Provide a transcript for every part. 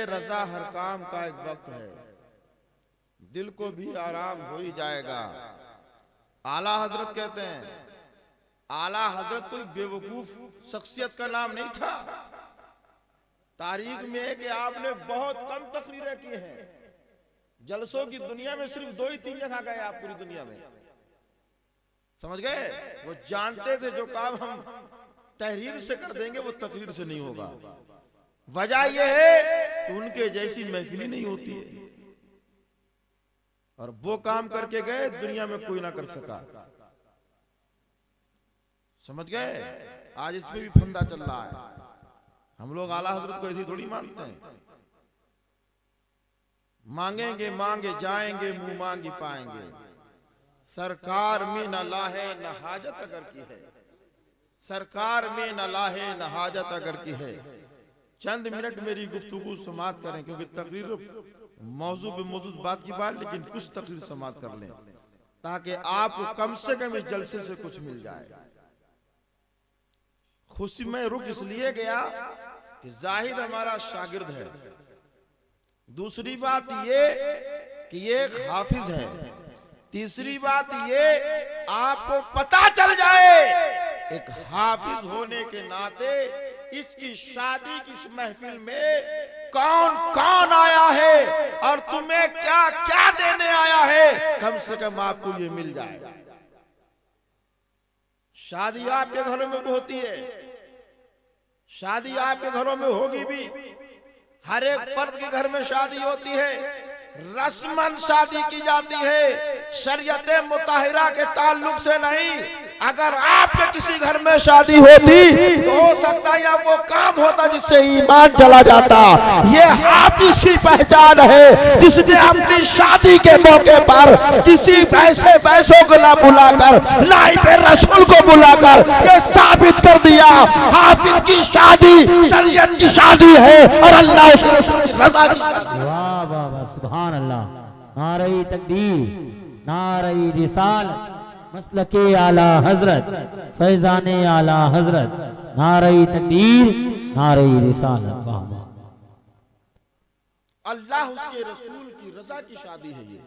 रजा हर काम का एक वक्त है, दिल को भी आराम हो ही जाएगा। आला हजरत कहते हैं, आला हजरत कोई बेवकूफ शख्सियत का नाम नहीं था। तारीख में है कि आपने बहुत कम तकरीरें की हैं। जलसों की दुनिया में सिर्फ 2 ही 3 जगह गए आप पूरी दुनिया में, समझ गए। वो जानते थे जो काम हम तहरीर से कर देंगे वो तकरीर से नहीं होगा। वजह यह है कि उनके जैसी महफिल नहीं होती है, और वो काम करके गए दुनिया में कोई ना कर सका। समझ गए। आज इसमें भी फंदा चल रहा है। हम लोग आला हजरत को ऐसी थोड़ी मानते हैं। मांगेंगे मांगे जाएंगे, मुंह मांगी पाएंगे। सरकार में न लाहे न हाजत अगर की है, सरकार में न लाहे न हाजत अगर की है। चंद मिनट मेरी गुफ्तगू समाप्त करें, क्योंकि तकरीर मौजू पे मौजूद बात की बात, लेकिन कुछ तकरीर समाप्त कर लें ताकि आपको कम से कम इस जलसे से कुछ मिल जाए। खुशी में रुक इसलिए गया कि जाहिर हमारा शागिर्द है। दूसरी बात ये कि ये एक हाफिज है। तीसरी बात ये आपको पता चल जाए एक हाफिज होने के नाते इसकी शादी की इस महफिल में कौन कौन आया है और तुम्हें क्या क्या देने आया है, कम से कम आपको ये मिल जाए। शादी आपके घरों में होती है, शादी आपके घरों में होगी भी। हर एक फर्द के घर में शादी होती है, रस्मन शादी की जाती है, शरीयत मुताहिरा के ताल्लुक से नहीं। अगर आपके किसी घर में शादी होती तो हो सकता है या वो काम होता जिससे ईमान चला जाता। ये हाफिज की पहचान है, जिसने अपनी शादी के मौके पर किसी पैसों को ना बुलाकर, नाइब रसूल को बुलाकर ये साबित कर दिया हाफिज की शादी शरीयत की शादी है और अल्लाह उसके रसूल की रजा की। वाह वाह वाह, सुभान अल्लाह। नारे तकबीर, नारे रिसालत, मसलके आला हजरत, फैजाने आला हजरत, नारे तकबीर, नारे रिसालत। वाह वाह। अल्लाह उसके रसूल की रजा की शादी है ये,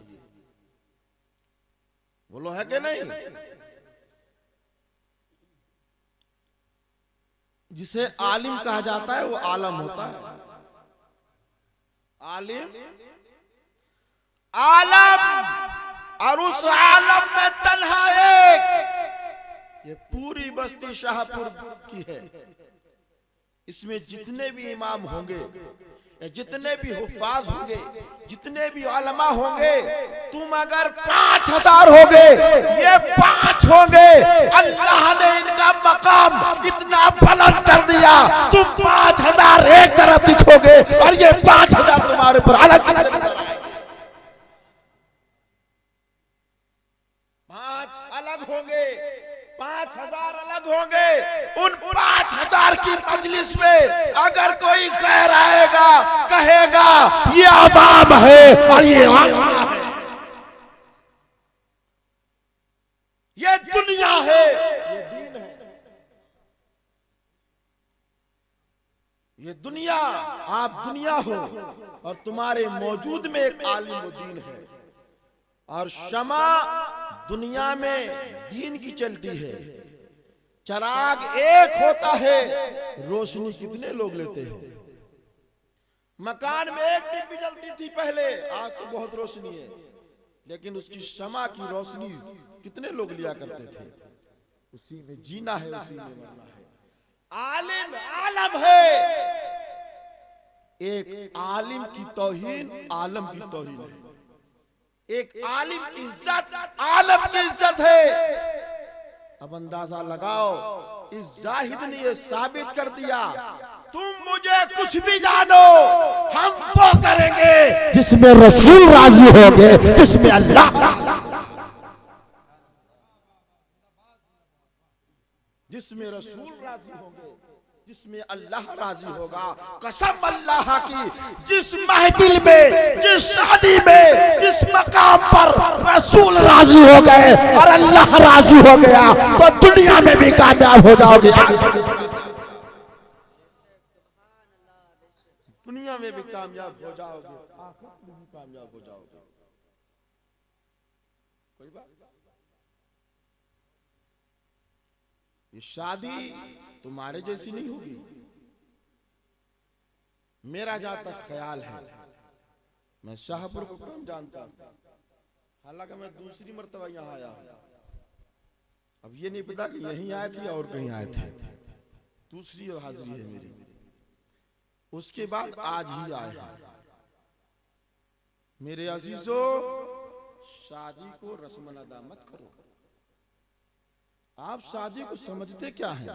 बोलो है कि नहीं। जिसे आलिम कहा जाता है वो आलम होता है। आलिम आलम, और उस आलम में तन्हा एक, ये पूरी बस्ती शाहपुर की है। इसमें जितने भी इमाम होंगे, जितने भी हुफ्फाज होंगे, जितने भी उलमा होंगे, तुम अगर 5000 होंगे, ये 5 होंगे। अल्लाह ने इनका मकाम इतना बुलंद कर दिया, तुम 5000 एक तरफ दिखोगे और ये 5000 तुम्हारे पर अलग अलग नजर आएंगे। 5 अलग होंगे, 5000 अलग होंगे। उन 5000 की मजलिस में अगर कोई खैर आएगा, कहेगा ये अवाम है और ये अल्लाह है, ये दुनिया है, ये दीन है। ये दुनिया, आप दुनिया हो और तुम्हारे मौजूद में एक आलिम व दीन है। और शमा दुनिया में दीन की चलती है, चराग एक होता है, रोशनी कितने लोग लेते हैं। मकान में एक डिब्बी जलती थी पहले, आज तो बहुत रोशनी है, लेकिन उसकी शमा की रोशनी कितने लोग लिया करते थे। उसी में जीना है, उसी में मरना है। आलिम आलम है। एक आलिम की तौहीन आलम की तौहीन है, एक आलिम की इज्जत आलम की इज्जत है। अब अंदाजा लगाओ, इस जाहिद ने यह साबित कर दिया, तुम मुझे कुछ भी जानो, हम वो करेंगे जिसमें रसूल राजी होंगे, जिसमें अल्लाह, जिसमें रसूल राजी होंगे, जिसमें अल्लाह राजी होगा। कसम अल्लाह की, जिस महफिल में, जिस शादी में, जिस मकाम पर रसूल राजी हो गए और अल्लाह राजी हो गया तो दुनिया में भी कामयाब हो जाओगे, दुनिया में भी कामयाब हो जाओगे, आखिरत में भी कामयाब हो जाओगे। कोई बात, ये शादी तुम्हारे जैसी नहीं होगी। मेरा जहां तक ख्याल है, मैं शाहपुर को कम जानता हूं, हालांकि मैं दूसरी मर्तबा यहाँ आया हूं। अब ये नहीं पता कि यहीं आए थे और कहीं आए थे, दूसरी हाजिरी है मेरी। उसके बाद आज ही आए हैं। मेरे अजीजों, शादी को रस्म अदा मत करो। आप शादी को समझते क्या है?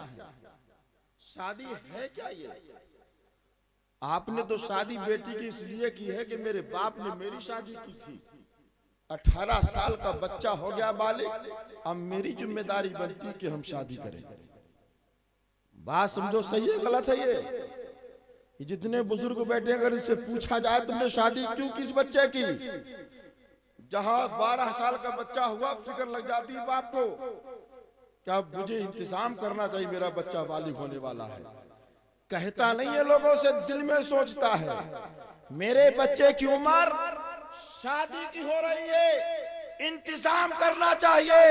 शादी है क्या ये? आपने तो शादी बेटी की इसलिए की है कि मेरे बाप ने मेरी शादी की थी। 18 साल का बच्चा हो गया बालिग, अब मेरी जिम्मेदारी बनती कि हम शादी करें। बात समझो, सही है गलत है ये? जितने बुजुर्ग बैठे, अगर इससे पूछा जाए तुमने शादी क्यों की इस बच्चे की, जहां 12 साल का बच्चा हुआ फिक्र लग जाती है बाप को, क्या मुझे इंतजाम करना चाहिए, मेरा बच्चा बालिग होने वाला है। कहता नहीं है लोगों से, दिल में सोचता है मेरे बच्चे की उम्र शादी की हो रही है, इंतजाम करना चाहिए।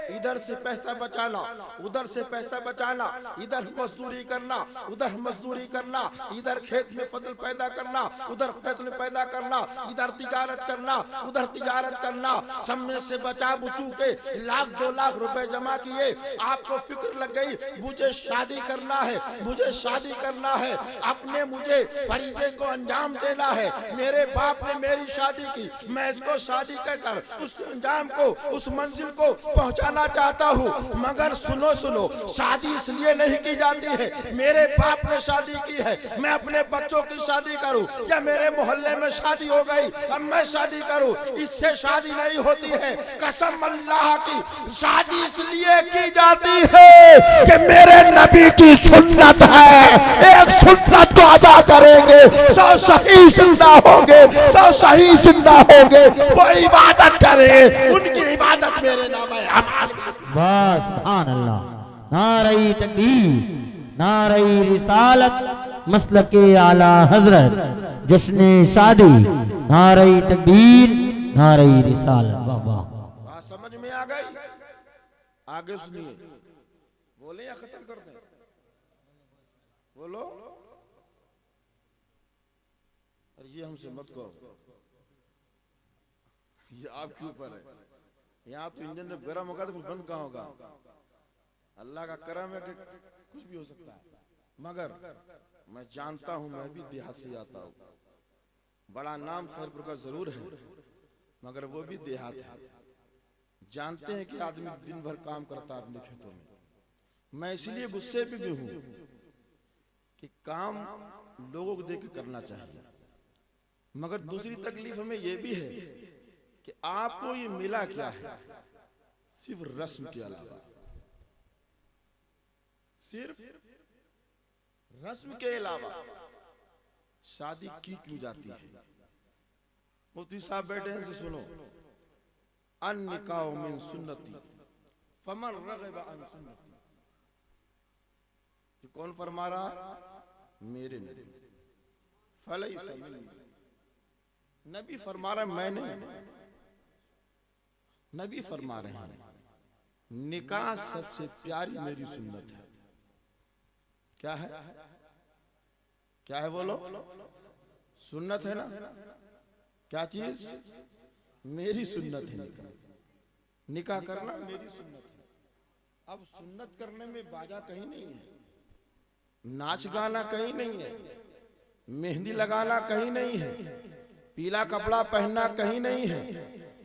इधर से पैसा बचाना, उधर से पैसा बचाना, इधर मजदूरी करना, उधर मजदूरी करना, इधर खेत में फसल पैदा करना, उधर फसल पैदा करना, इधर तिजारत करना, उधर तिजारत करना। सब में से बचा बुचू के 1-2 लाख रुपए जमा किए, आपको फिक्र लग गई मुझे शादी करना है, मुझे शादी करना है, अपने मुझे फरीजे को अंजाम देना है। मेरे बाप ने मेरी शादी की, मैं इसको शादी कर उस अंजाम को, उस मंजिल को पहुंचाना चाहता हूँ। मगर सुनो, शादी इसलिए नहीं की जाती है मेरे बाप ने शादी की है, मैं अपने बच्चों की शादी करूं, या मेरे मोहल्ले में शादी हो गई अब मैं शादी करूं, इससे शादी नहीं होती है। कसम अल्लाह की, शादी इसलिए की जाती है कि मेरे नबी की सुन्नत है, एक सुन्नत को अदा करेंगे, 100 शहीद जिंदा होंगे, 100 शहीद जिंदा होंगे, वो इबादत करे, उनकी इबादत मेरे नाम है। बस सुभान अल्लाह। नारे तकबीर, नारे रिसालत, मसलके आला हजरत, जश्न शादी, नारे तकबीर, नारे रिसालत। वाह वाह, बात समझ में आ गई? आगे सुनिए, बोले या खत्म कर दें? बोलो। और ये हमसे मत कहो, ये आपके ऊपर है। यहाँ तो इंजन जब गर्म होगा तो फिर बंद कहाँ होगा? अल्लाह का करम है कि कुछ भी हो सकता है। मगर मैं जानता हूँ, मैं भी देहात से आता हूँ, बड़ा नाम खैरपुर का जरूर है, मगर वो भी देहात है। जानते हैं कि आदमी दिन भर काम करता है अपने खेतों में। मैं इसलिए गुस्से पे भी हूँ कि काम लोगों को देख के करना चाहिए, मगर दूसरी तकलीफ हमें यह भी है कि आपको ये मिला क्या है? सिर्फ रस्म के अलावा, सिर्फ रस्म के अलावा शादी की क्यों जाती है? मुफ्ती साहब बैठे हैं, से सुनो। अन निकाह मिन सुन्नती फमन रग़िब अन सुन्नती। ये कौन फरमा रहा? मेरे नबी। फलैसा मिन्नी, नबी फरमा रहे, मैं नहीं, नबी फरमा रहे हैं निकाह सबसे प्यारी मेरी सुन्नत है। क्या है? क्या है बोलो? सुन्नत है ना? क्या चीज? मेरी सुन्नत है निकाह। निकाह करना मेरी सुन्नत है। अब सुन्नत करने में बाजा कहीं नहीं है, नाच गाना कहीं नहीं है, मेहंदी लगाना कहीं नहीं है, पीला कपड़ा पहनना कहीं नहीं है।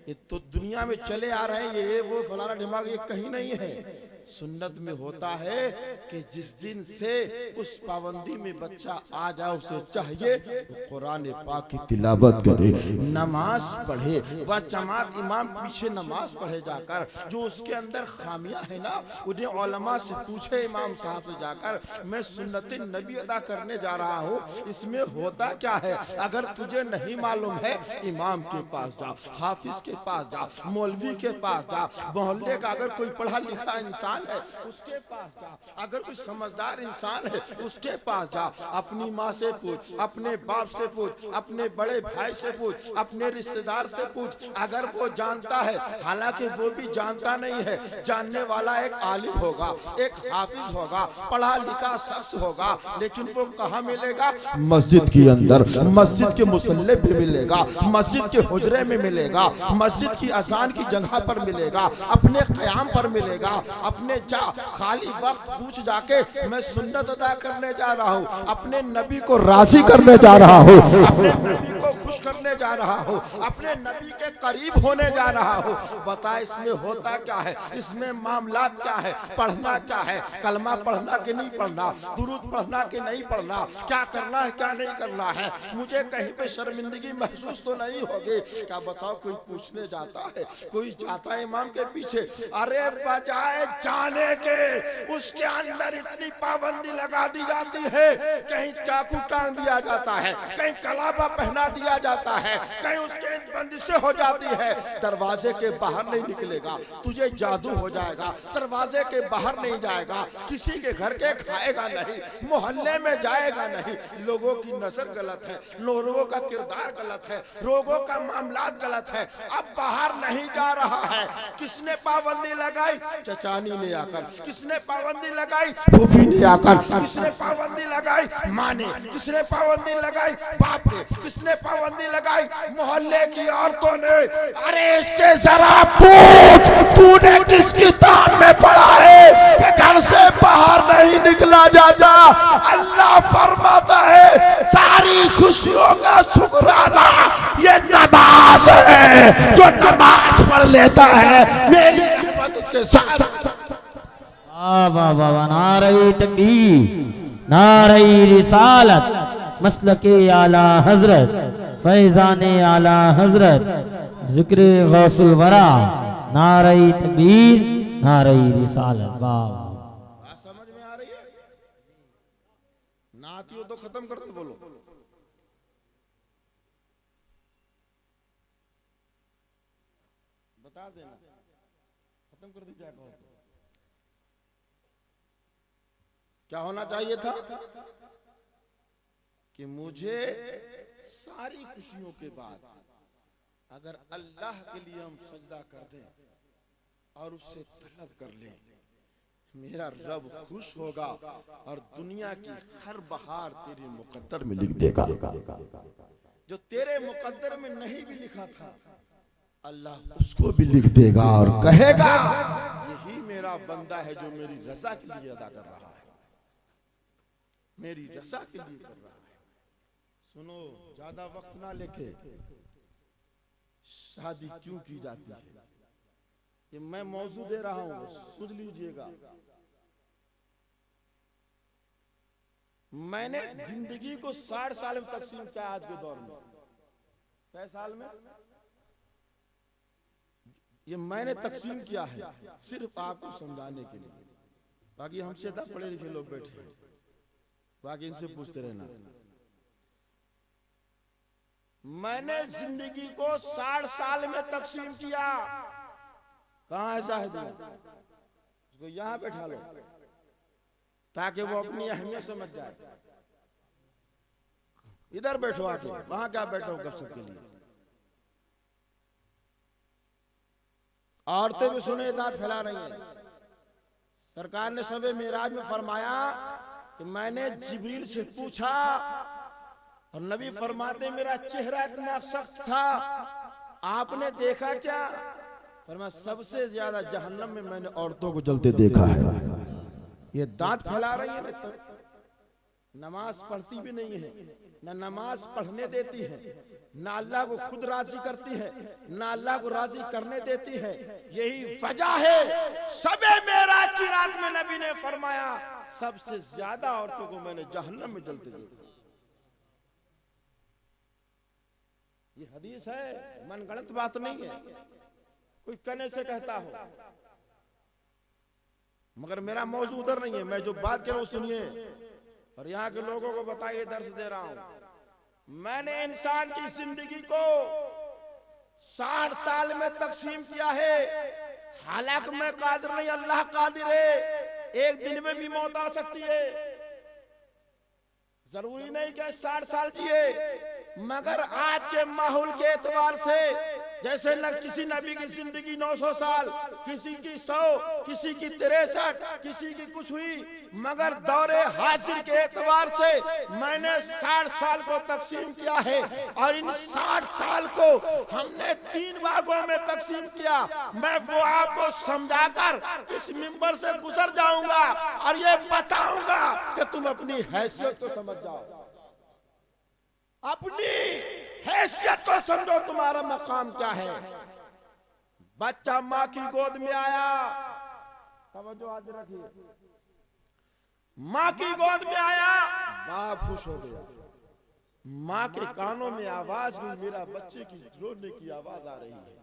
ये तो दुनिया में चले आ रहे हैं, ये वो फलाना दिमाग, ये कहीं नहीं है। सुन्नत में होता है कि जिस दिन से उस पाबंदी में बच्चा आ जाए, उसे चाहिए वो कुरान पाक की तिलावत करे, नमाज पढ़े, वह जमात इमाम पीछे नमाज पढ़े जाकर। जो उसके अंदर खामियां है ना, उन्हें उलमा से पूछे, इमाम साहब से जाकर, मैं सुन्नत नबी अदा करने जा रहा हूँ, इसमें होता क्या है? अगर तुझे नहीं मालूम है, इमाम के पास जा, हाफिज के पास जा, मौलवी के पास जा, मोहल्ले का अगर कोई पढ़ा लिखा इंसान इंसान है उसके पास जा, अगर कोई समझदार इंसान है उसके पास जा, अपनी माँ से पूछ, अपने बाप से पूछ, अपने बड़े भाई से पूछ, अपने रिश्तेदार से पूछ, अगर वो जानता है। हालांकि वो भी जानता नहीं है, जानने वाला एक आलिम होगा, एक हाफिज होगा, पढ़ा लिखा शख्स होगा, लेकिन वो कहाँ मिलेगा? मस्जिद के अंदर, मस्जिद के मुसल्ले पे मिलेगा, मस्जिद के हुजरे में मिलेगा, मस्जिद की अजान की जगह पर मिलेगा, अपने क़याम पर मिलेगा, अपने खाली वक्त पूछ जाके मैं सुन्नत अदा करने जा रहा हूँ, अपने नबी को राजी करने जा रहा हूँ, अपने नबी को खुश करने जा रहा हूँ, अपने नबी के करीब होने जा रहा हूँ। बता इसमें होता क्या है, इसमें मामलात क्या है, पढ़ना क्या है, कलमा पढ़ना कि नहीं पढ़ना, दुरूद पढ़ना कि नहीं पढ़ना, क्या करना है क्या नहीं करना है, मुझे कहीं पे शर्मिंदगी महसूस तो नहीं होगी? क्या बताओ, कोई पूछने जाता है, कोई जाता है इमाम के पीछे, अरे बजाए जाने के उसके अंदर इतनी पाबंदी लगा दी जाती है, कहीं चाकू टांग दिया जाता है, कहीं कलाबा पहना दिया जाता है, कहीं उसके बंदिशें हो जाती है, दरवाजे के बाहर नहीं निकलेगा, तुझे जादू हो जाएगा, दरवाजे के बाहर नहीं जाएगा, किसी के घर के खाएगा नहीं, मोहल्ले में जाएगा नहीं, लोगों की नजर गलत है, लोगों का किरदार गलत है, लोगों का मामलात गलत है, अब बाहर नहीं जा रहा है। किसने पाबंदी लगाई? चचानी ने आकर। किसने पाबंदी लगाई? फूफी ने आकर। किसने पाबंदी लगाई? माँ ने। किसने पाबंदी लगाई? बाप ने। किसने पाबंदी लगाई? मोहल्ले की औरतों ने। अरे इससे जरा पूछ, तूने किस किताब में पढ़ा है कि घर से बाहर नहीं निकला जाता? अल्लाह फरमाता है सारी खुशियों का शुक्राना ये नमाज है, जो नमाज पढ़ लेता है मेरी रहमत उसके साथ। वाह वाह वाह, नारे तकबीर, नारे रिसालत, मसलके आला हजरत, फैजाने आला हजरत, जिक्र गौसुल वरा, नारे तकबीर, नारे रिसालत। वाह, समझ में आ रही है? ना आती हो तो खत्म कर दो, बोलो। बता देना, खत्म कर दी। क्या होना चाहिए था कि मुझे सारी खुशियों के बाद अगर अल्लाह के लिए हम सजदा कर दें और उससे तलब कर लें, मेरा रब खुश होगा और दुनिया की हर बहार तेरे मुकद्दर में लिख देगा। जो तेरे मुकद्दर में नहीं भी लिखा था अल्लाह उसको भी लिख देगा और कहेगा यही मेरा बंदा है जो मेरी रजा के लिए अदा कर रहा है, मेरी रजा के लिए कर रहा है। सुनो, ज्यादा वक्त ना लेके, शादी क्यों की जाती है ये मैं मौजू दे रहा हूं, सुन लीजिएगा। मैंने जिंदगी को 60 साल में तकसीम किया आज के दौर में। कै साल में? ये मैंने तकसीम किया है सिर्फ आपको समझाने के लिए। बाकी हमसे ज्यादा पढ़े लिखे लोग बैठे हैं, बाकी इनसे पूछते रहना। मैंने जिंदगी को 60 साल में तकसीम किया। कहां ऐसा है उसको यहां बैठा लो ताकि वो अपनी अहमियत समझ जाए। इधर बैठो आके, वहां क्या बैठो गपशप के लिए। औरतें भी सुने दांत फैला रही हैं। सरकार ने शब मेराज में फरमाया कि मैंने जिब्रील से पूछा और नबी फरमाते मेरा चेहरा इतना सख्त था, आपने देखा क्या? फरमाया सबसे ज्यादा जहन्नम में मैंने औरतों को जलते देखा है। ये दांत फैला रही है, तो नमाज पढ़ती भी नहीं है, न नमाज पढ़ने देती है, ना अल्लाह को खुद राजी करती है, ना अल्लाह को राजी करने देती है। यही वजह है शबे मेराज की रात में नबी ने फरमाया सबसे ज्यादा औरतों को मैंने जहन्नम में जलते देखा। ये हदीस है, मनगढ़ंत बात नहीं है, कोई कहने से कहता हो। मगर मेरा मौजू उधर नहीं है, मैं जो बात कर रहा हूं सुनिए और यहाँ के लोगों को बताइए, दर्श दे रहा हूं। मैंने इंसान की जिंदगी को 60 साल में तकसीम किया है। हालांकि मैं कादिर नहीं, अल्लाह कादिर है। एक दिन में भी मौत आ सकती है, जरूरी नहीं कि 60 साल जिए, मगर आज के माहौल के एतबार से जैसे न किसी नबी की जिंदगी 900 साल, किसी की 100, किसी की 63, किसी की कुछ हुई, मगर दौरे हाजिर के एतबार से मैंने 60 साल को तकसीम किया है। और इन 60 साल को हमने 3 भागों में तकसीम किया। मैं वो आपको समझाकर इस मिंबर से गुजर जाऊंगा और ये बताऊंगा कि तुम अपनी हैसियत को समझ जाओ, अपनी हैसियत को समझो, तुम्हारा मकाम क्या है। बच्चा माँ की गोद में आया, तवज्जो आज रखिए, माँ की गोद में आया, बाप खुश हो गया। माँ के कानों में आवाज गई, मेरा बच्चे की रोने की आवाज आ रही है,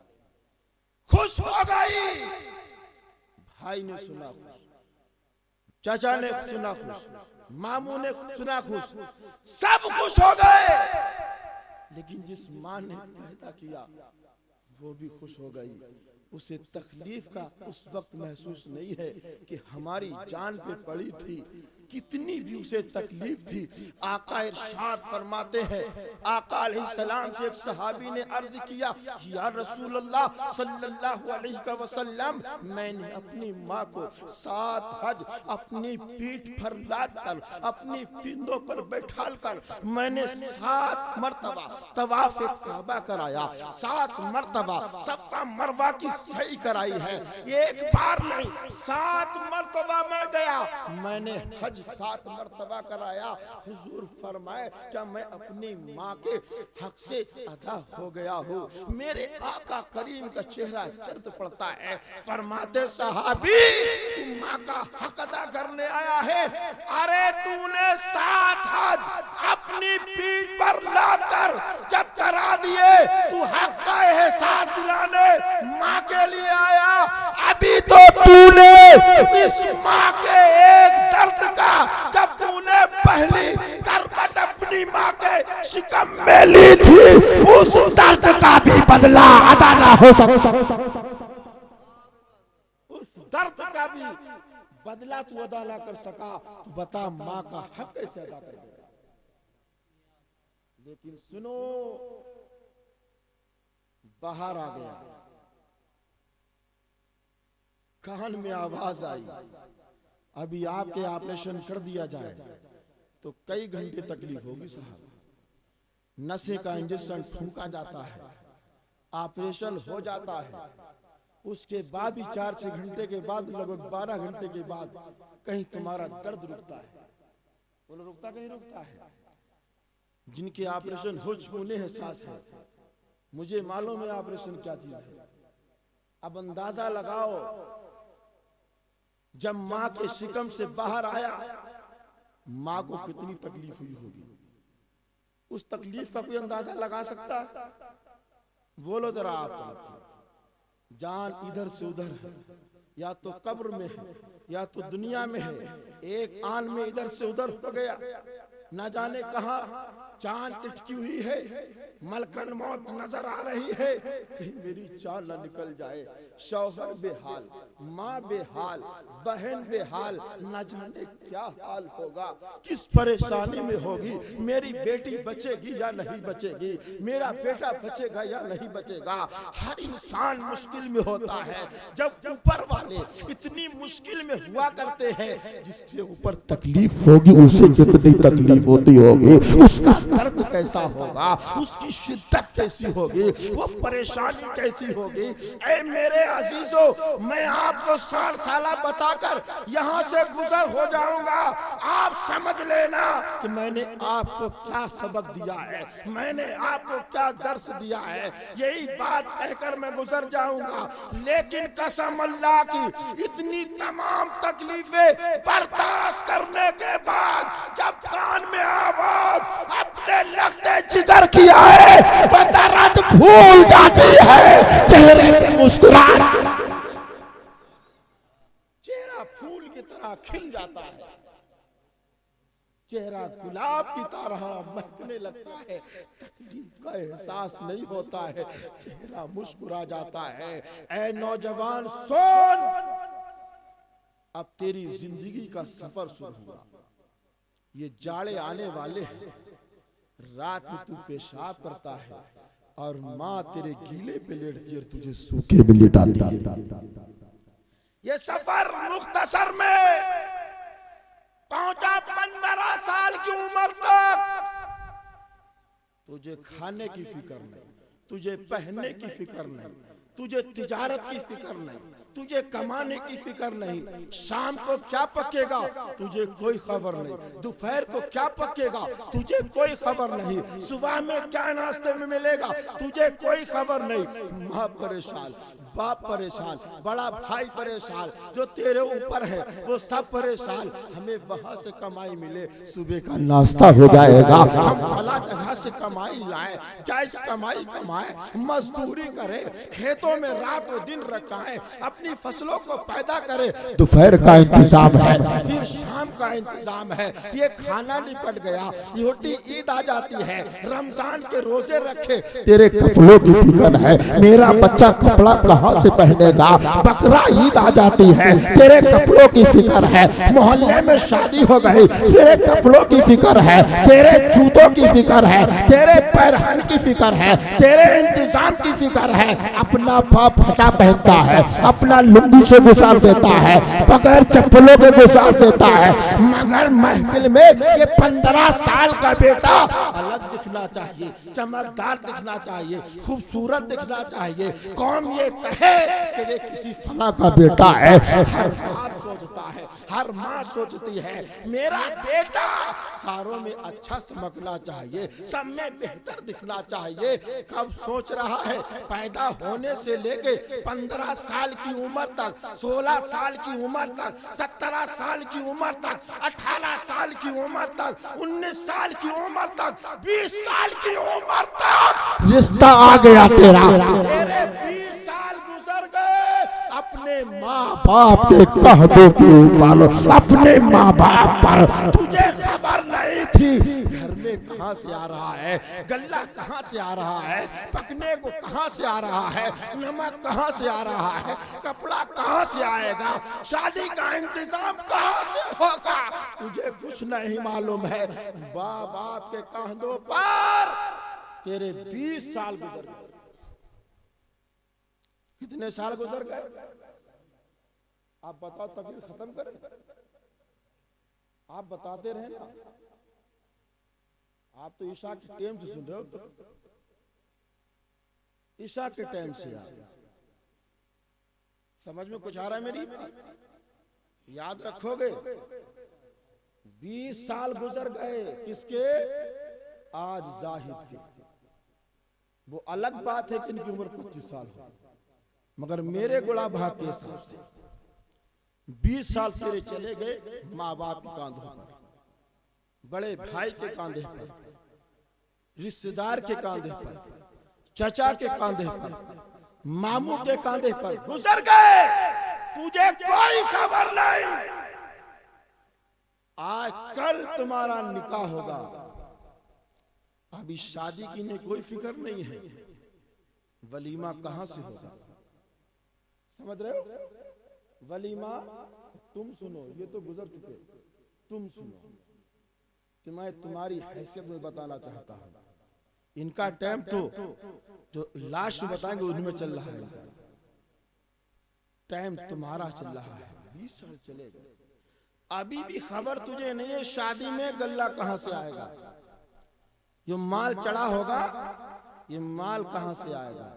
खुश हो गई। भाई ने सुना खुश, चाचा ने सुना खुश, मामू ने सुना खुश, सब खुश हो गए। लेकिन जिस माँ ने पैदा किया वो भी खुश हो गई। उसे तकलीफ का उस वक्त महसूस नहीं है कि हमारी जान पे पड़ी थी, कितनी भी उसे तकलीफ थी। आका इरशाद फरमाते हैं, आका अलैहिस्सलाम से एक सहाबी ने अर्ज किया, या रसूल अल्लाह सल्लल्लाहु अलैहि वसल्लम, मैंने अपनी माँ को 7 हज अपनी पीठ पर लाद कर, अपनी पिंडों पर बैठाल कर मैंने 7 मरतबा तवाफ काबा कराया, 7 मरतबा सफा मरवा की सही कराई है। एक बार नहीं, 7 मरतबा मैं गया, मैंने हज 7 मरतबा कराया। हुजूर फरमाए, क्या मैं अपनी माँ के हक से अदा हो गया हूँ? मेरे आका करीम का चेहरा चर्द पड़ता है। फरमाते सहाबी, तू माँ का हक अदा करने आया है? अरे तूने 7 हज अपनी पीठ पर लाकर जब करा दिए, तू हक का एहसास दिलाने माँ के लिए आया। अभी तो तूने इस माँ के एक दर्द का, जब तूने पहली करवट अपनी माँ के शिकम में ली थी, उस दर्द का भी बदला अदा ना हो सकता, उस दर्द का भी बदला तू अदा ना कर सका, तो बता माँ का हक कैसे अदा करेगा? लेकिन सुनो, बाहर आ गया, कान में आवाज आई, अभी आपके ऑपरेशन कर दिया जाए तो कई घंटे तकलीफ होगी साहब। नशे का इंजेक्शन फूंका जाता है, ऑपरेशन हो जाता है, उसके बाद भी 4-6 घंटे के बाद, लगभग 12 घंटे के बाद कहीं तुम्हारा दर्द रुकता है। बोलो रुकता कहीं रुकता है? जिनके ऑपरेशन हो चुके उन्हें एहसास है, मुझे मालूम है ऑपरेशन क्या चीज है। अब अंदाजा लगाओ, जब माँ के शिकम से बाहर आया, माँ को कितनी तकलीफ हुई होगी। उस तकलीफ का कोई अंदाजा लगा सकता है? बोलो जरा आप। जान इधर से उधर है, या तो कब्र में है या तो दुनिया में है, एक आन में इधर से उधर हो गया, न जाने कहां चांद टिटकी हुई है, मलकन मौत नजर आ रही है, कहीं मेरी जान न निकल जाए। शौहर बेहाल, माँ बेहाल, बहन बेहाल, न जाने क्या हाल होगा, किस परेशानी में होगी। मेरी बेटी बचेगी या नहीं बचेगी, मेरा बेटा बचेगा या नहीं बचेगा। हर इंसान मुश्किल में होता है। जब ऊपर वाले इतनी मुश्किल में हुआ करते हैं, जिसके ऊपर तकलीफ होगी उसे कितनी तकलीफ होती होगी, उसका दर्द कैसा होगा, उसकी शिद्दत कैसी होगी, वो परेशानी कैसी होगी। ऐ मेरे अजीजों, मैं आपको 60 साल बताकर यहाँ से गुजर हो जाऊंगा। आप समझ लेना कि मैंने आपको क्या सबक दिया है, मैंने आपको क्या दर्स दिया है। यही बात कहकर मैं गुजर जाऊंगा। लेकिन कसम अल्लाह की, इतनी तमाम तकलीफें बर्दाश्त करने के बाद जब कान में आवाज अपने लगते जिगर की आए तो दर्द भूल जाती है, चेहरे पे मुस्कुराहट, चेहरा फूल की तरह खिल जाता है। चेहरा गुलाब की तरह महकने लगता है, तकलीफ का एहसास नहीं होता है, चेहरा मुस्कुरा जाता है। ऐ नौजवान सुन, अब तेरी जिंदगी का सफर शुरू हुआ। ये जाड़े आने वाले हैं, रात में तू पेशाब करता है और माँ तेरे गीले पे लेटती है और तुझे सूखे में लिटाती है। ये सफर मुख्तसर में पहुंचा 15 साल की उम्र तक। तुझे खाने की फिक्र नहीं, तुझे पहनने की फिक्र नहीं, तुझे तिजारत की फिक्र नहीं, तुझे कमाने की फिक्र नहीं। शाम को क्या पकेगा तुझे कोई खबर नहीं, दोपहर को क्या पकेगा तुझे कोई खबर नहीं, सुबह में क्या नाश्ते में मिलेगा तुझे कोई खबर नहीं। माँ परेशान, बाप परेशान, बड़ा भाई परेशान, जो तेरे ऊपर है वो सब परेशान। हमें वहां से कमाई मिले, सुबह का नाश्ता हो जाएगा, हम फला जगह से कमाई लाए, जायज कमाई कमाए, मजदूरी करे, खेतों में रात और दिन रखाए, अपनी फसलों को पैदा करे। दोपहर का इंतजाम है, फिर शाम का इंतजाम है। ये खाना निपट गया, छोटी ईद आ जाती है, रमजान के रोजे रखे, तेरे कपड़ों की फिक्र है, मेरा बच्चा कपड़ा कहाँ से पहनेगा। बकरा ईद आ जाती है, तेरे कपड़ों की फिक्र है, मोहल्ले में शादी हो गई, तेरे कपड़ों की फिक्र है, तेरे जूतों की फिक्र है, तेरे पैरहन की फिक्र है, तेरे इंतजाम की फिक्र है। अपना बाप फटा पहनता है, अपना लुंगी से गुजार देता है, बगैर चप्पलों के गुजार देता है, मगर महफिल में ये 15 साल का बेटा अलग दिखना चाहिए, चमकदार दिखना चाहिए, खूबसूरत दिखना चाहिए। कौम ये कहे कि ये किसी फला का बेटा है। हर बाप सोचता है, हर माँ सोचती है मेरा बेटा सारों में अच्छा चमकना चाहिए, सब में बेहतर दिखना चाहिए। कब सोच रहा है पैदा होने से लेके 15 साल की उम्र तक, 16 साल की उम्र तक, 17 साल की उम्र तक, 18 साल की उम्र तक, 19 साल की उम्र तक, 20 साल की उम्र तक रिश्ता आ गया तेरा। तेरे 20 साल गुजर गए अपने माँ बाप के कहने के ऊपर, अपने माँ बाप पर तुझे खबर नहीं थी घर में कहाँ से आ रहा है, गल्ला कहाँ से आ रहा है, पकने को कहाँ से आ रहा है, नमक कहाँ से आ रहा है, कपड़ा कहाँ से आएगा, शादी का इंतजाम कहाँ से होगा, तुझे कुछ नहीं मालूम है। बाप बाप के कंधों पर तेरे 20 साल गुजर गए। कितने साल गुजर गए आप बताओ, तकलीफ खत्म करें? आप बताते रहे ना, आप तो ईशा के टाइम से सुन रहे हो, तो ईशा के टाइम से आप समझ में कुछ आ रहा है मेरी? याद रखोगे 20 साल गुजर गए किसके? आज जाहिद के। वो अलग बात है कि इनकी उम्र 25 साल हो, मगर मेरे गुड़ा भाग के हिसाब से 20 साल तेरे चले गए माँ बाप के कांधों पर, बड़े भाई के कांधे पर, रिश्तेदार के कांधे पर, चचा के कांधे पर, मामू के कांधे पर गुजर गए। तुझे कोई खबर नहीं। आज कल तुम्हारा निकाह होगा, अभी शादी की ने कोई फिक्र नहीं है, वलीमा कहां से होगा? समझ रहे हो? वलीमा तुम सुनो, ये तो गुजर चुके, तुम सुनो कि मैं तुम्हारी हैसियत में बताना चाहता हूं। इनका टाइम तो जो लास्ट बताएंगे उनमें चल रहा है, इनका टाइम तुम्हारा चल रहा है। 20 साल चले गए, अभी भी खबर तुझे नहीं है शादी में गल्ला कहां से आएगा, जो माल चढ़ा होगा ये माल कहां से आएगा।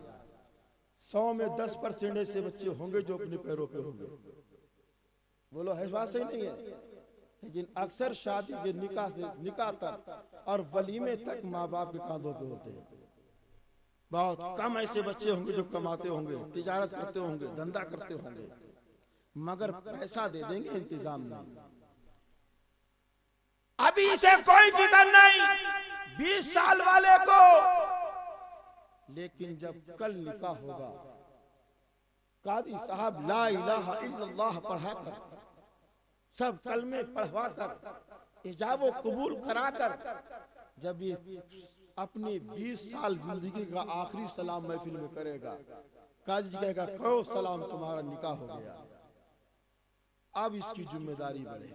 100 में 10% ऐसे बच्चे होंगे जो अपने पैरों पे होंगे, बोलो है बात सही नहीं है? लेकिन अक्सर शादी के निकाह तक और वलीमे तक माँ बाप के कांधों पे होते हैं। बहुत कम ऐसे बच्चे होंगे जो कमाते होंगे, तिजारत करते होंगे, धंधा करते होंगे, मगर पैसा दे देंगे, इंतजाम नहीं। अभी इसे कोई फिक्र नहीं 20 साल वाले को, लेकिन जब कल निकाह होगा, काजी साहब ला इलाहा इल्लल्लाह पढ़ा कर, सब कलमे पढ़वा कर इजाब कबूल कराकर जब ये अपनी 20 साल जिंदगी का आखिरी सलाम महफिल में करेगा, काजी कहेगा कहो सलाम तुम्हारा निकाह हो गया। अब इसकी जिम्मेदारी बढ़ेगी।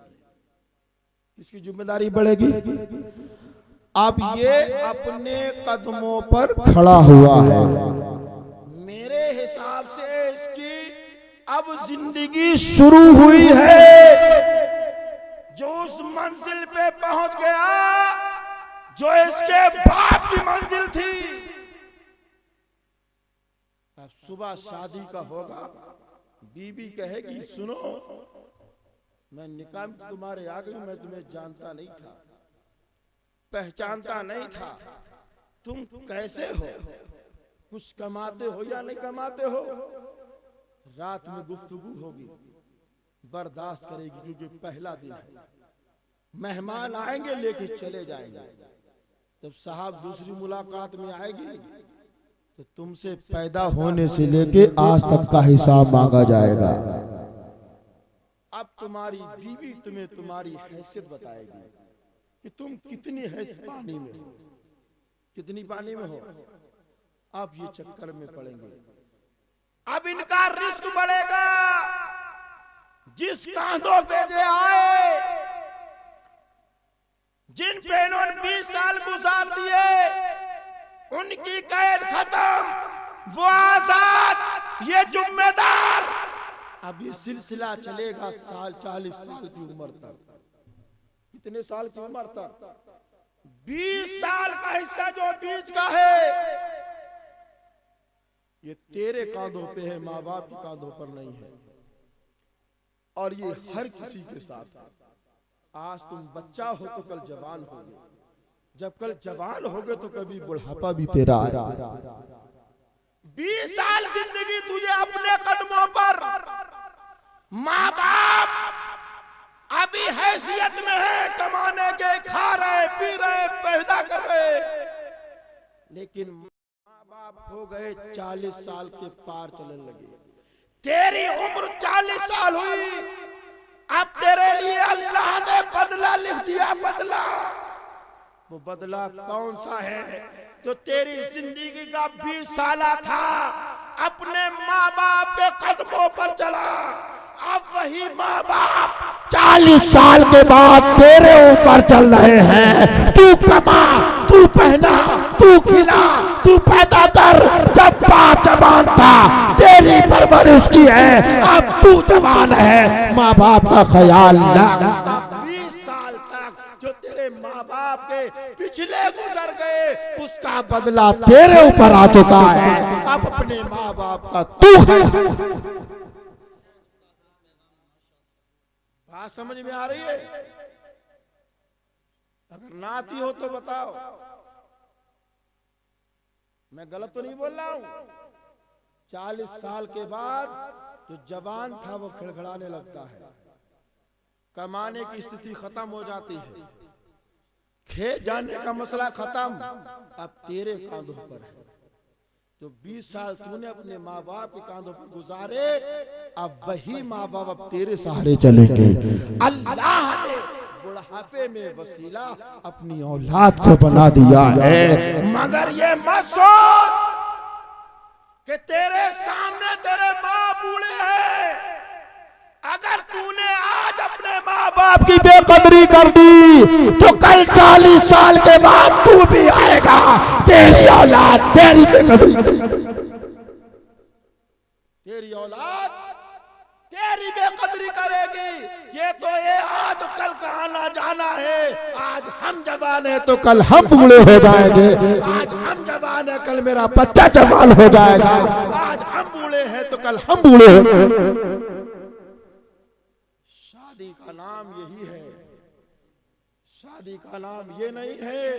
इसकी जिम्मेदारी बढ़ेगी। अब ये अपने कदमों पर खड़ा हुआ है। मेरे हिसाब से इसकी अब जिंदगी शुरू हुई है। जो उस मंजिल पे पहुंच गया जो इसके बाप की मंजिल थी। अब सुबह शादी का होगा, बीबी कहेगी सुनो मैं निकाह में तुम्हारे आ गई, मैं तुम्हें जानता नहीं था, पहचानता नहीं था, तुम कैसे हो, कुछ कमाते हो या नहीं कमाते हो। रात में गुफ्तगू होगी, बर्दाश्त करेगी क्योंकि पहला दिन है, मेहमान आएंगे लेके चले जाएंगे। जब साहब दूसरी मुलाकात में आएगी तो तुमसे पैदा होने से लेके आज तक का हिसाब मांगा जाएगा। अब तुम्हारी बीवी तुम्हें तुम्हारी हैसियत बताएगी कि तुम कितनी हैसियत पानी में हो, कितनी पानी में हो। आप ये चक्कर में पड़ेंगे। अब इनका रिस्क बढ़ेगा। जिस कांधों पे जे आए, जिन पे इन्होंने 20 साल गुजार दिए, उनकी कैद खत्म, वो आजाद, ये जिम्मेदार। अब ये सिलसिला चलेगा 40 साल की उम्र तक। कितने साल की उम्र तक? 20 साल का हिस्सा जो बीच का है ये तेरे कांधों पे है, माँ बाप के कांधों पर नहीं है। और ये हर किसी के साथ है। आज तुम बच्चा हो तो कल जवान होगे, जब कल जवान होगे तो कभी बुढ़ापा भी तेरा आएगा। 20 साल जिंदगी तुझे अपने कदमों पर, माँ बाप अभी हैसियत में है, कमाने के, खा रहे, पी रहे, पैदा कर रहे, लेकिन माँ बाप हो गए 40 साल के पार चलने लगे। तेरी उम्र 40 साल हुई, अब तेरे लिए अल्लाह ने बदला लिख दिया। बदला, वो बदला कौन सा है? जो तेरी जिंदगी का 20 साल था, अपने माँ बाप के कदमों पर चला। अब वही माँ बाप 40 साल के बाद तेरे ऊपर चल रहे हैं। तू कमा, तू पहना, तू खिला, तू पैदा कर। जब बाप जवान था तेरी परवरिश की है, अब तू जवान है, माँ बाप का ख्याल ना। 20 साल तक जो तेरे माँ बाप के पिछले गुजर गए, उसका बदला तेरे ऊपर आ चुका है। अब अपने माँ बाप का तू है। बात समझ में आ रही है? अगर ना आती हो तो बताओ, मैं गलत तो नहीं बोल रहा हूं। 40 साल के बाद जो जवान था वो खड़खड़ाने लगता है, कमाने की स्थिति खत्म हो जाती है, खेत जाने का मसला खत्म। अब तेरे कांधों पर है। जो 20 साल तूने अपने माँ बाप के कांधों पर गुजारे, अब वही माँ बाप अब तेरे सहारे चलेंगे। अल्लाह ने बुढ़ापे में वसीला अपनी औलाद को बना दिया है। मगर ये मत सोच कि तेरे सामने तेरे माँ बूढ़े हैं। अगर तूने आज अपने माँ बाप की बेकदरी कर दी तो कल 40 साल के बाद तू भी आएगा, तेरी औलाद तेरी बेकदरी, तेरी औलाद तेरी बेकदरी करेगी। ये तो ये आज कल का आना जाना है। आज हम जवान है तो कल हम बूढ़े हो जाएंगे। आज हम जवान है कल मेरा बच्चा जवान हो जाएगा। आज हम बूढ़े हैं तो कल हम बूढ़े हो। शादी का नाम यही है। शादी का नाम ये नहीं है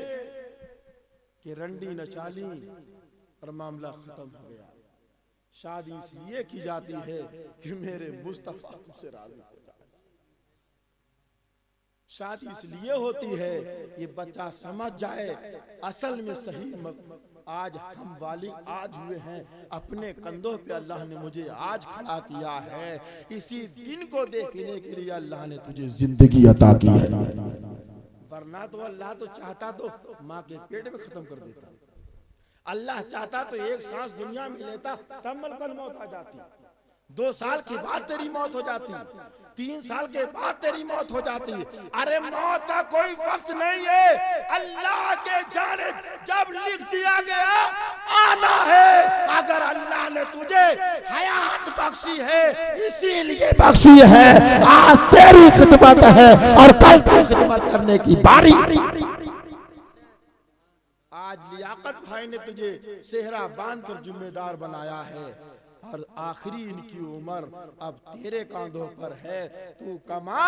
कि रंडी नचाली और मामला खत्म हो गया। शादी इसलिए की जाती है कि मेरे मुस्तफा मुझसे राजी हो जाए। शादी इसलिए होती है ये बच्चा समझ जाए असल में सही आज हम वाली आज हुए हैं, अपने कंधों पे अल्लाह ने मुझे आज खड़ा किया है। इसी दिन को देखने के लिए अल्लाह ने तुझे जिंदगी अता की है। वरना तो अल्लाह तो चाहता तो माँ के पेट में खत्म कर देता। अल्लाह चाहता तो एक सांस दुनिया में लेता, तब मलकल मौत आ जाती। 2 साल के बाद तेरी मौत हो जाती, 3 साल के बाद तेरी मौत हो जाती। अरे मौत का कोई वक्त नहीं है, अल्लाह के जानिब जब लिख दिया गया आना है। अगर अल्लाह ने तुझे हयात बख्शी है, इसीलिए बख्शी है, आज तेरी खिदमत है और कल की खिदमत करने की बारी। आज लियाकत भाई ने तुझे सेहरा बांधकर जिम्मेदार बनाया है और आखिरी इनकी उम्र अब तेरे कांधों पर है। तू कमा,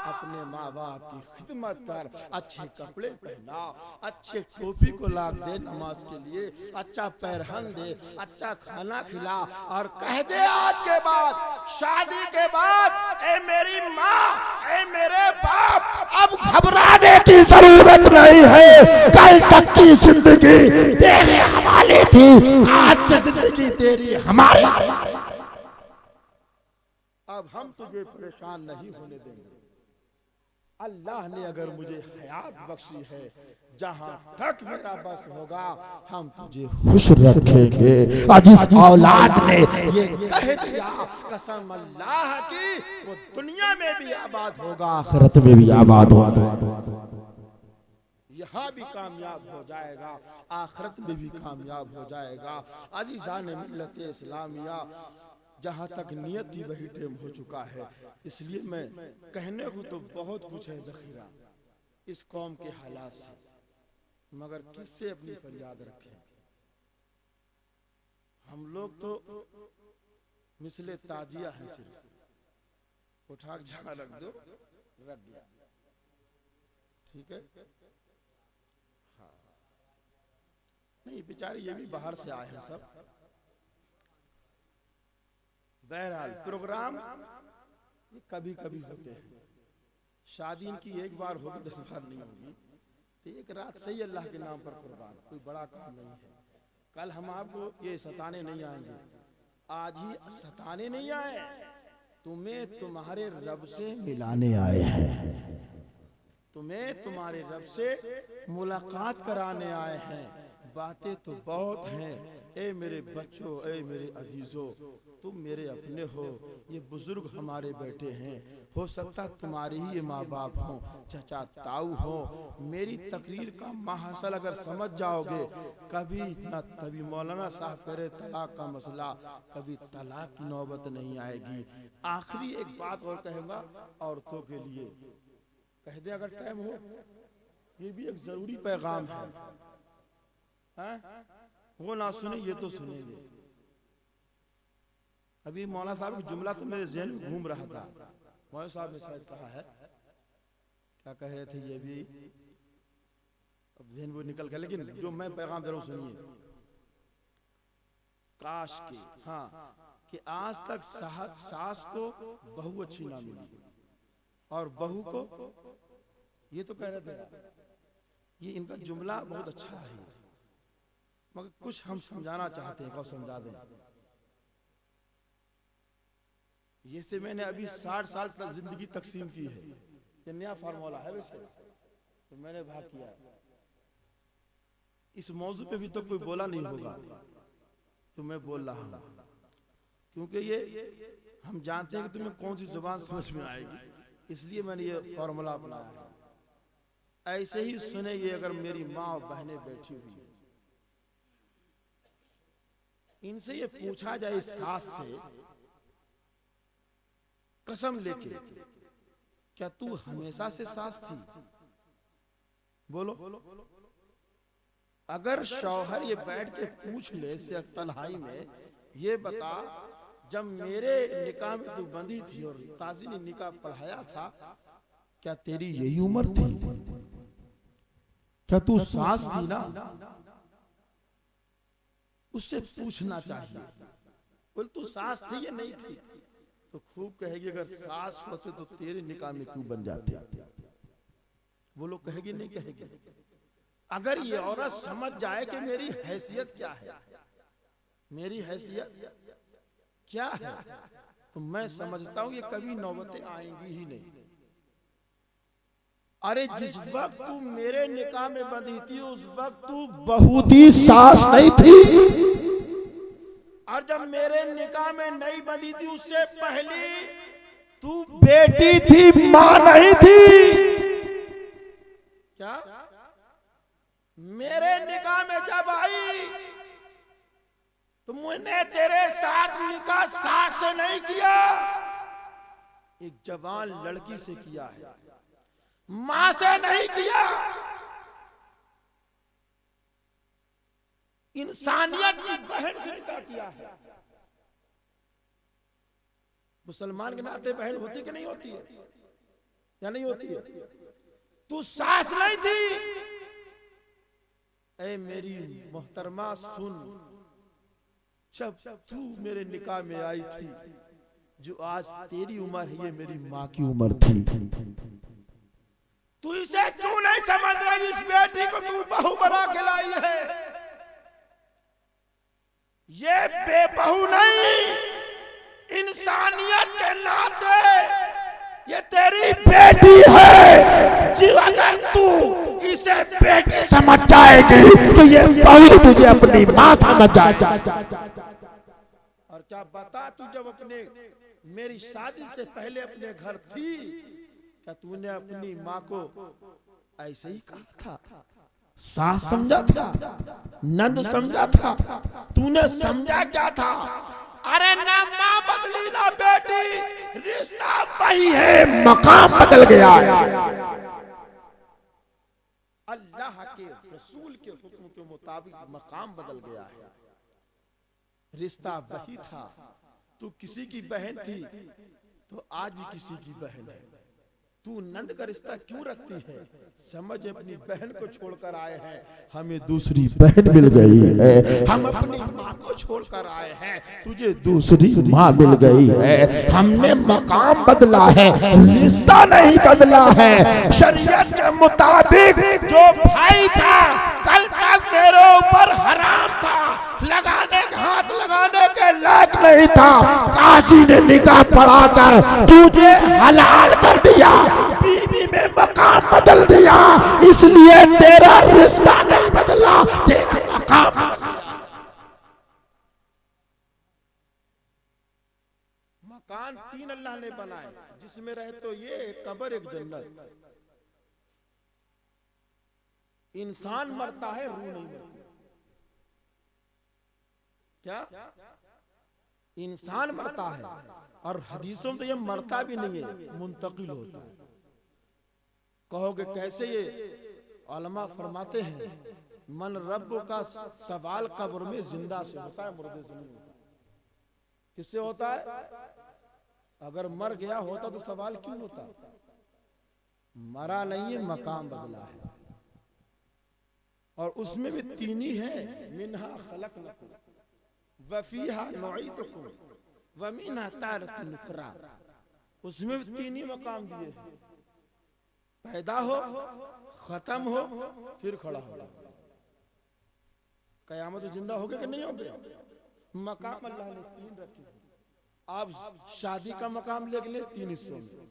अपने माँ बाप की खिदमत कर, अच्छे कपड़े पहना, अच्छे टोपी को लाग दे नमाज के लिए, अच्छा पैरहन दे, अच्छा खाना खिला और कह दे आज के बाद, शादी के बाद, ए मेरी माँ, ए मेरे बाप, अब घबराने की जरूरत नहीं है। कल तक की जिंदगी तेरे हवाले थी, आज से जिंदगी तेरी हमारी। अब हम तुझे परेशान नहीं होने देंगे। अल्लाह ने अगर मुझे हयात बख्शी है, जहां तक मेरा बस होगा हम तुझे खुश रखेंगे। और जिस औलाद ने ये कह दिया कसम अल्लाह की, वो दुनिया में भी आबाद होगा, आखिरत में भी आबाद होगा। यहाँ भी कामयाब हो जाएगा, आखिरत में भी कामयाब हो जाएगा। अजीज़ान मिल्लत इस्लामिया, जहाँ तक नियत थी वही टाइम हो चुका है। इसलिए मैं कहने को तो बहुत कुछ है ज़ख़ीरा इस कौम के हालात से, मगर किससे अपनी फरियाद रखें। हम लोग तो मिसले ताजिया हैं, सिर्फ उठा के जहाँ रख दो रख दिया, ठीक है। हाँ नहीं, बेचारे ये भी बाहर से आए हैं सब। बहरहाल प्रोग्राम ये कभी कभी होते हैं, शादी इनकी एक बार होगी, 10 बार नहीं होगी। तो एक रात सही अल्लाह के नाम पर कुर्बान, कोई बड़ा काम नहीं है। कल हम आपको ये सताने नहीं आएंगे, आज ही सताने नहीं आए, तुम्हें तुम्हारे रब से मिलाने आए हैं, तुम्हें तुम्हारे रब से मुलाकात कराने आए हैं। बातें तो बहुत हैं, ए मेरे बच्चों, ए मेरे अजीजों, तुम मेरे अपने हो, ये बुजुर्ग हमारे बैठे हैं, हो सकता तुम्हारे ही माँ बाप हों, चचा ताऊ हो। मेरी तकरीर का माहसल अगर समझ जाओगे, कभी न तभी मौलाना साहब करे तलाक का मसला, कभी तलाक की नौबत नहीं आएगी। आखिरी एक बात और कहूँगा औरतों के लिए, कह दे अगर टाइम हो, ये भी एक जरूरी पैगाम है, वो ना सुने ये तो सुनेंगे। अभी मौलाना साहब की जुमला तो मेरे ज़हन में घूम रहा था, मौलाना साहब ने शायद कहा है, क्या कह रहे थे ये भी अब ज़हन वो निकल गया, लेकिन जो मैं पैगाम दे रहा हूँ सुनिए। काश के, हाँ, कि आज तक सास को बहू अच्छी ना मिली और बहू को, ये तो कह रहे थे, ये इनका जुमला बहुत अच्छा है, मगर कुछ हम समझाना चाहते हैं, और समझा दें। ये से मैंने अभी 60 साल तक जिंदगी तकसीम की है, ये नया फार्मूला है वैसे, तो मैंने भाग किया। इस मौजू पे भी तो कोई बोला नहीं होगा तो मैं बोल रहा हूँ, क्योंकि ये हम जानते हैं कि तुम्हें कौन सी जुबान समझ में आएगी, इसलिए मैंने ये फार्मूला अपनाया है। ऐसे ही सुने ये, अगर मेरी माँ और बहनें बैठी हुई है, इनसे ये पूछा जाए सास से कसम लेके, क्या तू हमेशा से सास थी? बोलो। अगर शौहर ये बैठ के पूछ ले से तन्हाई में, ये बता जब मेरे निकाह में तू बंधी थी और काजी ने निकाह पढ़ाया था, क्या तेरी यही उम्र थी? क्या तू सास थी ना? उससे पूछना चाहिए। बोल तू सास थी या नहीं थी? तो खूब कहेगी अगर सास होते तो तेरे निकाह में क्यों बन जाते? वो लोग कहेगी नहीं कहेगी? अगर ये औरत समझ जाए कि मेरी हैसियत क्या है, मेरी हैसियत क्या है, तो मैं समझता हूं ये कभी नौबतें आएंगी ही नहीं। अरे जिस वक्त तू मेरे निकाह में बंधी थी उस वक्त तू बहू थी, सास नहीं थी। और जब मेरे निकाह में नहीं बंधी थी उससे पहले तू बेटी थी, मां नहीं थी। क्या मेरे निकाह में जब आई तो मैंने तेरे साथ निकाह सास से नहीं किया, एक जवान लड़की से किया है, मां से नहीं किया। इंसानियत की बहन से निकाह किया है। मुसलमान के नाते बहन होती कि नहीं होती है, या नहीं होती है? तू सास नहीं थी। ऐ मेरी मोहतरमा सुन, जब तू मेरे निकाह में आई थी, जो आज तेरी उम्र है ये मेरी माँ की उम्र थी। तू इसे क्यों नहीं समझ रही? इस बेटी को तू बहू बना के लाई है। ये बेबहू नहीं, इंसानियत के नाते ये तेरी बेटी है। जी अगर तू इसे बेटी समझ जाएगी तो ये बहू तुझे अपनी माँ समझ जाएगी। और क्या बता, तू जब अपने मेरी शादी से पहले अपने घर थी, क्या तूने अपनी माँ को ऐसे ही कहा था? सास समझा था, नंद समझा था, तूने समझा क्या था? अरे ना माँ बदली ना बेटी, रिश्ता वही है, मकाम बदल गया। अल्लाह के रसूल के हुक्म के मुताबिक मकाम बदल गया है। रिश्ता वही था। तू किसी की बहन थी तो आज भी किसी की बहन है। तू नंद का रिश्ता क्यों रखती है? समझ, अपनी बहन को छोड़कर आए हैं, हमें दूसरी बहन मिल गई है। हम अपनी माँ को छोड़कर आए हैं, तुझे दूसरी माँ मिल गई है। हमने मकाम बदला है, रिश्ता नहीं बदला है। शरीयत के मुताबिक जो भाई था कल तक मेरे ऊपर हराम था, लगाने हाथ लगाने के लायक नहीं था, काजी ने निकाह पढ़ाकर तुझे हलाल कर दिया, बीवी में मकाम बदल दिया। इसलिए तेरा रिश्ता नहीं बदला, तेरा मकाम बदल गया। मकान तीन अल्लाह ने बनाए, जिसमें रहे तो ये एक कब्र एक जन्नत। इंसान मरता है, रूह नहीं मरती। क्या इंसान मरता है? और हदीसों में तो ये मरता भी नहीं है, मुंतकिल होता है। कहोगे कैसे? ये उलमा फरमाते हैं, मन रब का सवाल कब्र में जिंदा से होता है, मुर्दे से नहीं होता। किससे होता है? अगर मर गया होता तो सवाल क्यों होता? मरा नहीं है, मकाम बदला है। और उसमें भी तीन ही है, मिन्हा खलकनकुम वफीहा नुईदुकुम वमिन्हा तारतुन उखरा। उसमें भी तीन ही मकाम दिए, पैदा हो, खत्म हो, फिर खड़ा हो। कयामत जिंदा हो गया कि नहीं हो गया? मकाम अल्लाह ने तीन रखे। आप शादी का मकाम देख ले तीन हिस्सों में,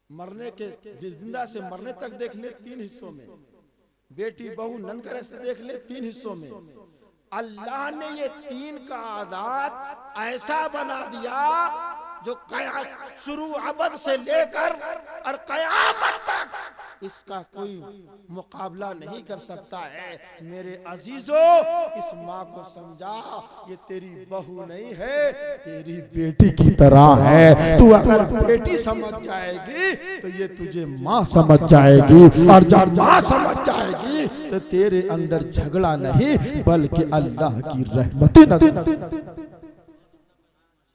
मरने के जिंदा से मरने तक देख ले तीन हिस्सों में, बेटी बहू नंद का रिश्ता देख ले तीन हिस्सों में। अल्लाह ने ये तीन का आदात ऐसा बना दिया जो शुरू अबद से लेकर और कयामत तक इसका कोई मुकाबला नहीं कर सकता है। मेरे अजीजों, इस माँ को समझा, ये तेरी बहू नहीं है, तेरी बेटी की तरह है। तू अगर बेटी समझ जाएगी तो ये तुझे माँ समझ जाएगी, और जब माँ समझ जाएगी तो तेरे अंदर झगड़ा नहीं बल्कि अल्लाह की रहमतें नजर,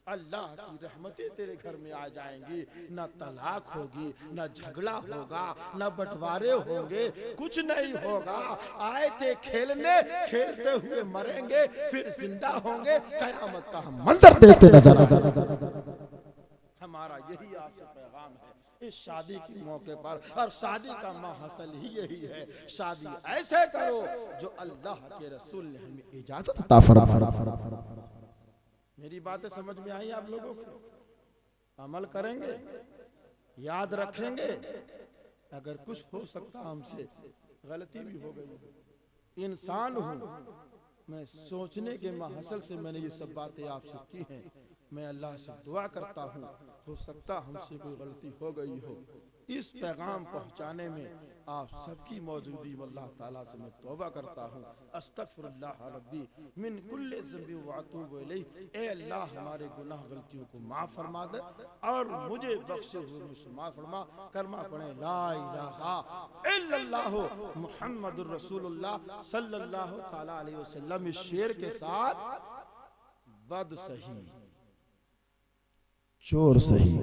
अल्लाह की रहमतें तेरे घर में आ जाएंगी। न तलाक होगी, न झगड़ा होगा, न बंटवारे होंगे, कुछ नहीं होगा। आए थे खेलने, खेलते हुए मरेंगे, फिर जिंदा होंगे, कयामत का हम मंजर देखते नजर आएंगे। हमारा यही आपसे पैगाम है इस शादी के मौके पर, और शादी का महसल ही यही है। शादी ऐसे करो जो अल्लाह के रसूल ने हमें इजाजत अता फरमाई। मेरी बातें समझ में आई आप लोगों को? अमल करेंगे, याद रखेंगे, अगर कुछ हो सकता हमसे गलती भी हो गई, इंसान हूँ मैं, सोचने के महासल से मैंने ये सब बातें आपसे की हैं। मैं अल्लाह से दुआ करता हूँ, हो सकता हमसे कोई गलती हो गई हो। इस पैगाम पहुँचाने में आप सबकी मौजूदगी में अल्लाह ताला से मैं तौबा करता हूँ। अस्तगफिरुल्लाह रब्बी मिन कुल्लि ज़ंबि व अतूबु इलैह। ए अल्लाह हमारे गुनाह गलतियों को माफ़ फरमा दे और मुझे बख्शे हुए में शुमार फरमा। करमा पढ़े ला इलाहा इल्लल्लाह मुहम्मदुर रसूलुल्लाह सल्लल्लाहु ताला अलैहि वसल्लम। इस शेर के साथ बद सही चोर सही,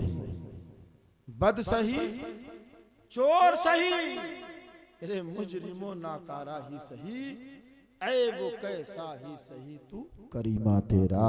बद सही चोर सही, अरे मुजरिमो नाकारा ही सही, ऐ वो कैसा ही सही तू करीमा तेरा।